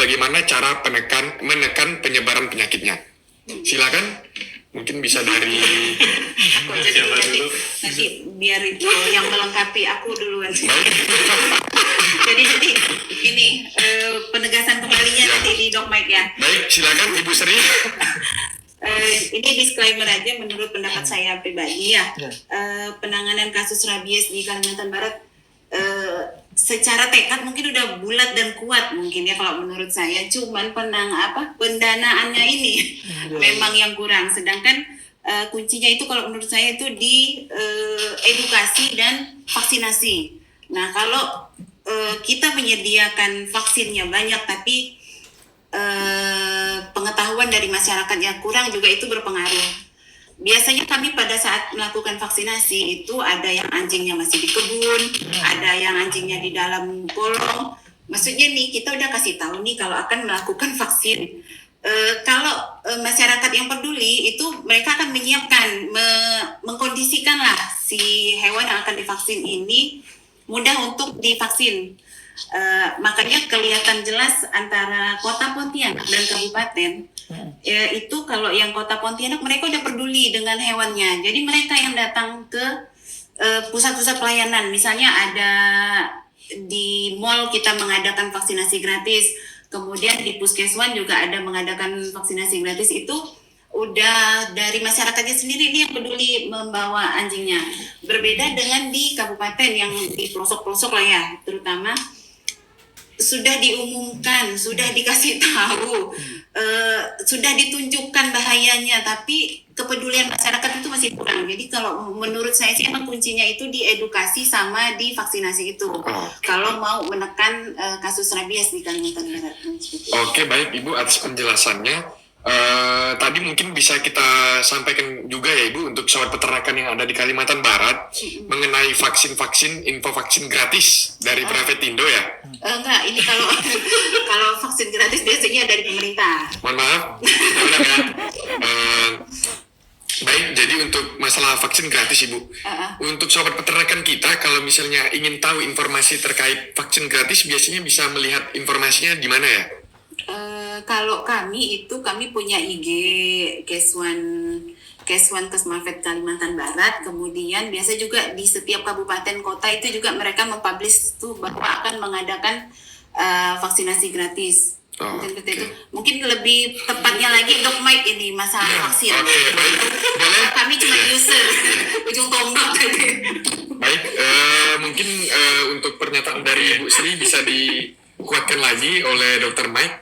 bagaimana cara menekan penyebaran penyakitnya. Silakan, mungkin bisa dari siapa dulu? Nanti biar itu yang melengkapi aku duluan. Jadi ini penegasan kembalinya nanti di Dok Mike ya. Baik, silakan Ibu Sri. Ini disclaimer aja menurut pendapat saya pribadi ya. Penanganan kasus rabies di Kalimantan Barat secara tekad mungkin udah bulat dan kuat mungkin ya kalau menurut saya, cuman pendanaannya ini memang yang kurang. Sedangkan kuncinya itu kalau menurut saya itu di edukasi dan vaksinasi. Nah, kalau kita menyediakan vaksinnya banyak tapi pengetahuan dari masyarakat yang kurang juga itu berpengaruh. Biasanya kami pada saat melakukan vaksinasi itu ada yang anjingnya masih di kebun, ada yang anjingnya di dalam kolong. Maksudnya nih kita udah kasih tahu nih kalau akan melakukan vaksin. Kalau masyarakat yang peduli itu mereka akan menyiapkan, mengkondisikanlah si hewan yang akan divaksin ini mudah untuk divaksin. Makanya kelihatan jelas antara kota Pontianak dan kabupaten. Itu kalau yang kota Pontianak mereka udah peduli dengan hewannya. Jadi mereka yang datang ke pusat-pusat pelayanan, misalnya ada di mall kita mengadakan vaksinasi gratis, kemudian di puskeswan juga ada mengadakan vaksinasi gratis, itu udah dari masyarakatnya sendiri nih yang peduli membawa anjingnya. Berbeda dengan di kabupaten yang di pelosok-pelosok lah ya, terutama sudah diumumkan, sudah dikasih tahu, sudah ditunjukkan bahayanya, tapi kepedulian masyarakat itu masih kurang. Jadi kalau menurut saya sih emang kuncinya itu di edukasi sama di vaksinasi itu. Kalau mau menekan kasus rabies di Kalimantan Barat. Oke, baik Ibu atas penjelasannya. Tadi mungkin bisa kita sampaikan juga ya Ibu untuk sobat peternakan yang ada di Kalimantan Barat mengenai vaksin-vaksin, info vaksin gratis dari Privatindo ya? Enggak, ini kalau vaksin gratis biasanya dari pemerintah. Mohon maaf, kita ulang ya. Baik, jadi untuk masalah vaksin gratis Ibu, untuk sobat peternakan kita kalau misalnya ingin tahu informasi terkait vaksin gratis biasanya bisa melihat informasinya di mana ya? Kalau kami punya IG Keswan Kesmafet Kalimantan Barat, kemudian biasa juga di setiap kabupaten kota itu juga mereka mempublish tuh bahwa akan mengadakan vaksinasi gratis. Mungkin lebih tepatnya lagi Dok Mike ini masalah vaksin. Boleh. Kami cuma user ujung tombak tadi. Baik, mungkin untuk pernyataan dari Ibu Sri bisa dikuatkan lagi oleh Dr. Mike.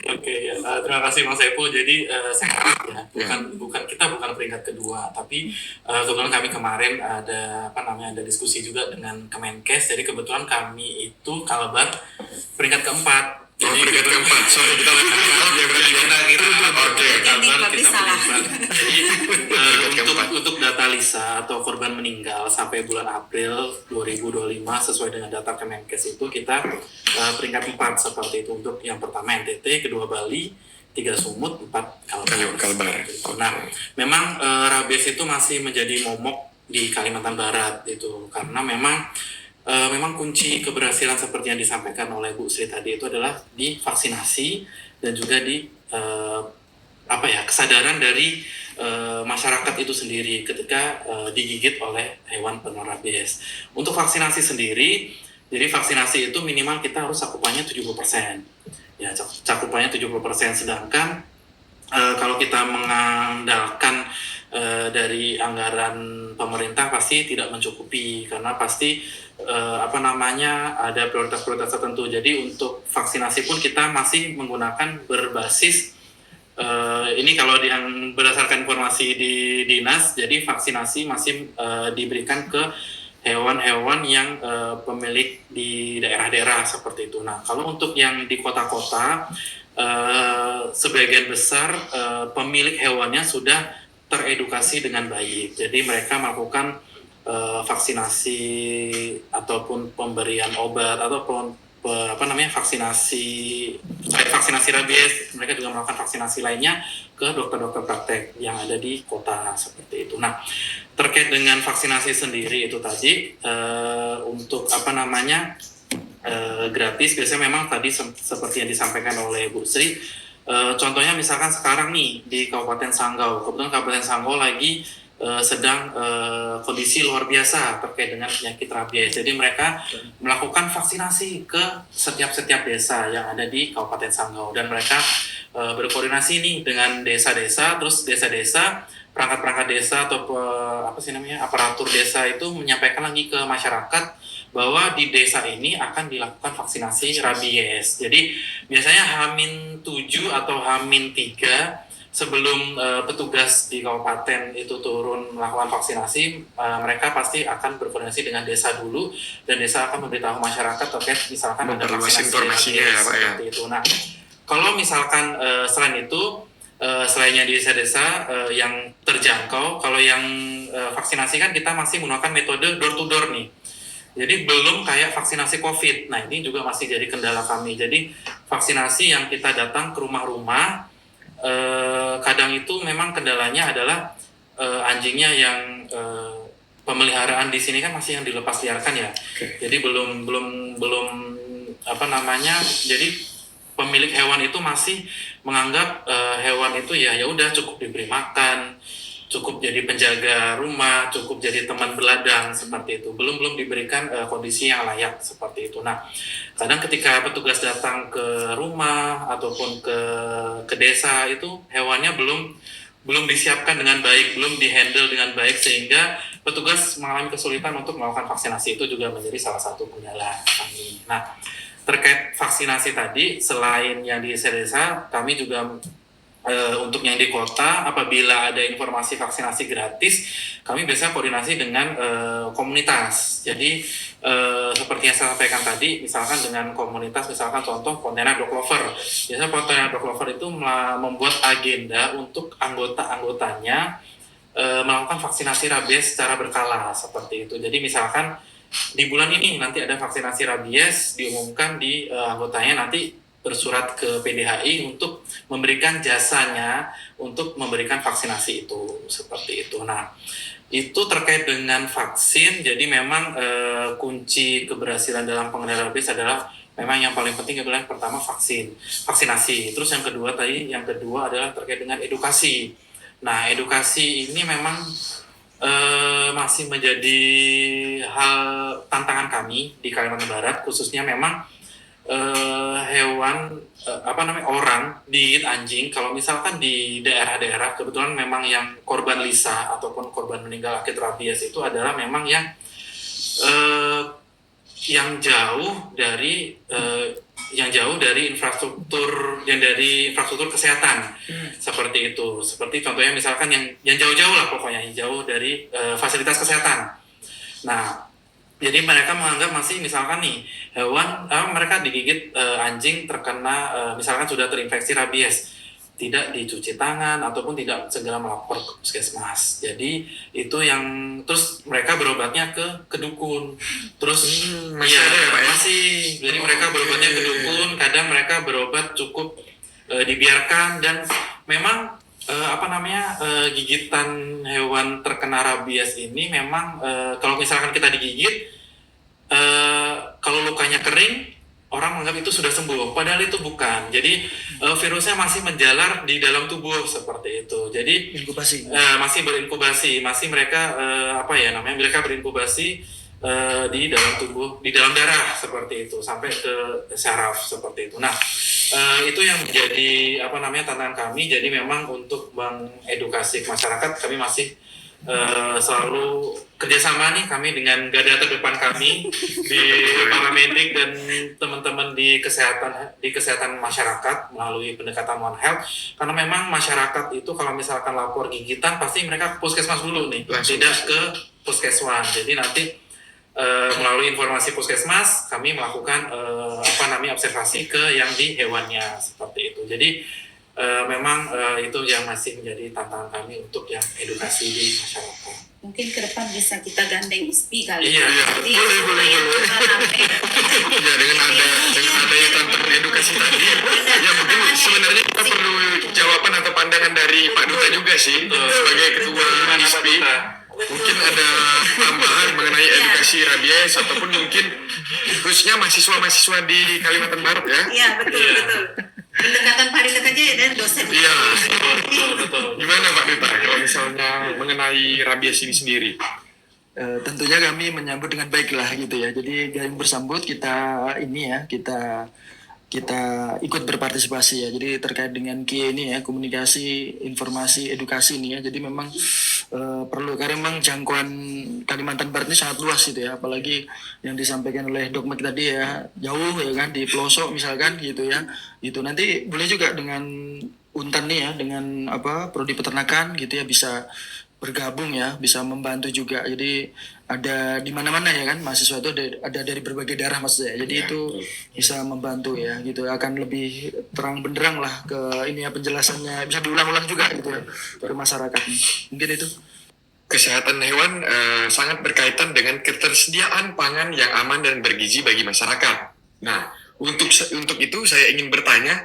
Oke, terima kasih Mas Epul. Jadi saya harap ya, kita bukan peringkat kedua, tapi kebetulan kami kemarin ada diskusi juga dengan Kemenkes. Jadi kebetulan kami itu Kalbar peringkat keempat. Jadi peringkat keempat. Sorry, kita ya berarti untuk data Lisa atau korban meninggal sampai bulan April 2025 sesuai dengan data Kemenkes itu kita peringkat 4 seperti itu. Untuk yang pertama NTT, kedua Bali, 3 Sumut, 4 Kalbar. Nah, memang rabies itu masih menjadi momok di Kalimantan Barat itu karena memang kunci keberhasilan seperti yang disampaikan oleh Bu Sri tadi itu adalah di vaksinasi dan juga di kesadaran dari masyarakat itu sendiri ketika digigit oleh hewan penular rabies. Untuk vaksinasi sendiri, jadi vaksinasi itu minimal kita harus cakupannya 70%. Ya, cakupannya 70%, sedangkan kalau kita mengandalkan dari anggaran pemerintah pasti tidak mencukupi karena pasti ada prioritas-prioritas tertentu. Jadi untuk vaksinasi pun kita masih menggunakan berbasis ini kalau yang berdasarkan informasi di dinas, jadi vaksinasi masih diberikan ke hewan-hewan yang pemilik di daerah-daerah seperti itu. Nah, kalau untuk yang di kota-kota sebagian besar pemilik hewannya sudah teredukasi dengan baik. Jadi mereka melakukan vaksinasi ataupun pemberian obat ataupun vaksinasi rabies. Mereka juga melakukan vaksinasi lainnya ke dokter-dokter praktek yang ada di kota seperti itu. Nah, terkait dengan vaksinasi sendiri itu tadi untuk gratis. Biasanya memang tadi seperti yang disampaikan oleh Bu Sri, contohnya misalkan sekarang nih di Kabupaten Sanggau, kebetulan Kabupaten Sanggau lagi sedang kondisi luar biasa terkait dengan penyakit rabies. Jadi mereka melakukan vaksinasi ke setiap desa yang ada di Kabupaten Sanggau, dan mereka berkoordinasi nih dengan desa-desa, terus desa-desa, perangkat-perangkat desa atau aparatur desa itu menyampaikan lagi ke masyarakat bahwa di desa ini akan dilakukan vaksinasi rabies. Jadi biasanya H-7 atau H-3 sebelum petugas di kabupaten itu turun melakukan vaksinasi, mereka pasti akan berkoordinasi dengan desa dulu, dan desa akan memberitahu masyarakat terkait misalkan ada vaksinasi informasinya ya, Pak, ya. seperti itu. Nah, kalau misalkan selain itu, selainnya di desa-desa yang terjangkau, kalau yang vaksinasi kan kita masih menggunakan metode door to door nih. Jadi belum kayak vaksinasi COVID. Nah, ini juga masih jadi kendala kami. Jadi vaksinasi yang kita datang ke rumah-rumah, kadang itu memang kendalanya adalah anjingnya yang pemeliharaan di sini kan masih yang dilepas liarkan ya. Jadi belum jadi pemilik hewan itu masih menganggap hewan itu ya udah cukup diberi makan, cukup jadi penjaga rumah, cukup jadi teman berladang seperti itu. Belum diberikan kondisi yang layak seperti itu. Nah, kadang ketika petugas datang ke rumah ataupun ke desa itu hewannya belum disiapkan dengan baik, belum dihandle dengan baik, sehingga petugas mengalami kesulitan untuk melakukan vaksinasi. Itu juga menjadi salah satu kendala kami. Nah, terkait vaksinasi tadi, selain yang di desa, kami juga untuk yang di kota, apabila ada informasi vaksinasi gratis, kami biasanya koordinasi dengan komunitas. Jadi seperti yang saya sampaikan tadi, misalkan dengan komunitas, misalkan contoh Pontianak Dog Lover. Biasanya Pontianak Dog Lover itu membuat agenda untuk anggota-anggotanya melakukan vaksinasi rabies secara berkala seperti itu. Jadi misalkan di bulan ini nanti ada vaksinasi rabies, diumumkan di anggotanya, nanti bersurat ke PDHI untuk memberikan jasanya untuk memberikan vaksinasi itu, seperti itu. Nah, itu terkait dengan vaksin. Jadi memang kunci keberhasilan dalam pengendalian rabies adalah memang yang paling penting adalah pertama vaksinasi. Terus yang kedua adalah terkait dengan edukasi. Nah, edukasi ini memang masih menjadi hal tantangan kami di Kalimantan Barat, khususnya memang orang digigit anjing. Kalau misalkan di daerah-daerah kebetulan memang yang korban lisa ataupun korban meninggal akibat rabies itu adalah memang yang jauh dari infrastruktur kesehatan seperti itu. Seperti contohnya misalkan yang jauh-jauh lah, pokoknya yang jauh dari fasilitas kesehatan. Nah, jadi mereka menganggap masih misalkan nih hewan mereka digigit anjing terkena misalkan sudah terinfeksi rabies, tidak dicuci tangan ataupun tidak segera melapor ke puskesmas. Jadi itu yang terus mereka berobatnya ke dukun. Terus masih ada ya, Pak, ya? Masih. Jadi mereka berobatnya ke dukun, kadang mereka berobat cukup dibiarkan, dan memang gigitan hewan terkena rabies ini memang kalau misalkan kita digigit, kalau lukanya kering, orang menganggap itu sudah sembuh, padahal itu bukan. Jadi virusnya masih menjalar di dalam tubuh seperti itu. Jadi masih berinkubasi, masih mereka mereka berinkubasi di dalam tubuh, di dalam darah seperti itu, sampai ke saraf seperti itu. Nah, itu yang menjadi tantangan kami. Jadi memang untuk mengedukasi masyarakat, kami masih selalu kerjasama nih kami dengan garda terdepan kami di paramedik dan teman-teman di kesehatan masyarakat melalui pendekatan One Health. Karena memang masyarakat itu kalau misalkan lapor gigitan pasti mereka ke puskesmas dulu nih, tidak ke puskeswan. Jadi nanti melalui informasi puskesmas kami melakukan observasi ke yang di hewannya seperti itu. Jadi memang itu yang masih menjadi tantangan kami untuk yang edukasi di masyarakat. Mungkin ke depan bisa kita gandeng ISPI kali. Iya, Jadi, boleh. Ya, dengan adanya tantangan edukasi tadi, ya mungkin sebenarnya kita perlu jawaban atau pandangan dari Pak Duta juga sih, sebagai ketua ISPI. Mungkin ada tambahan mengenai edukasi rabies ataupun mungkin khususnya mahasiswa-mahasiswa di Kalimantan Barat ya. Iya, betul, Iya. betul. Pendekatan paling dekat aja dari dosen. Iya. Betul. Gimana Pak Duta kalau misalnya mengenai rabies ini sendiri? Tentunya kami menyambut dengan baik lah gitu ya. Jadi yang bersambut kita ini ya, kita ikut berpartisipasi ya. Jadi terkait dengan KIE ini ya, komunikasi, informasi, edukasi ini ya. Jadi memang perlu, karena memang jangkauan Kalimantan Barat ini sangat luas gitu ya. Apalagi yang disampaikan oleh Dokmek tadi ya, jauh ya kan, di pelosok misalkan gitu ya. Itu nanti boleh juga dengan Untan nih ya, dengan prodi peternakan gitu ya, bisa bergabung ya, bisa membantu juga. Jadi ada di mana-mana ya kan, mahasiswa itu ada dari berbagai daerah maksudnya. Jadi Ya, itu bisa membantu ya gitu, akan lebih terang benderang lah ke ini ya, penjelasannya bisa diulang-ulang juga gitu ya ke masyarakat. Mungkin itu. Kesehatan hewan sangat berkaitan dengan ketersediaan pangan yang aman dan bergizi bagi masyarakat. Nah, untuk itu saya ingin bertanya,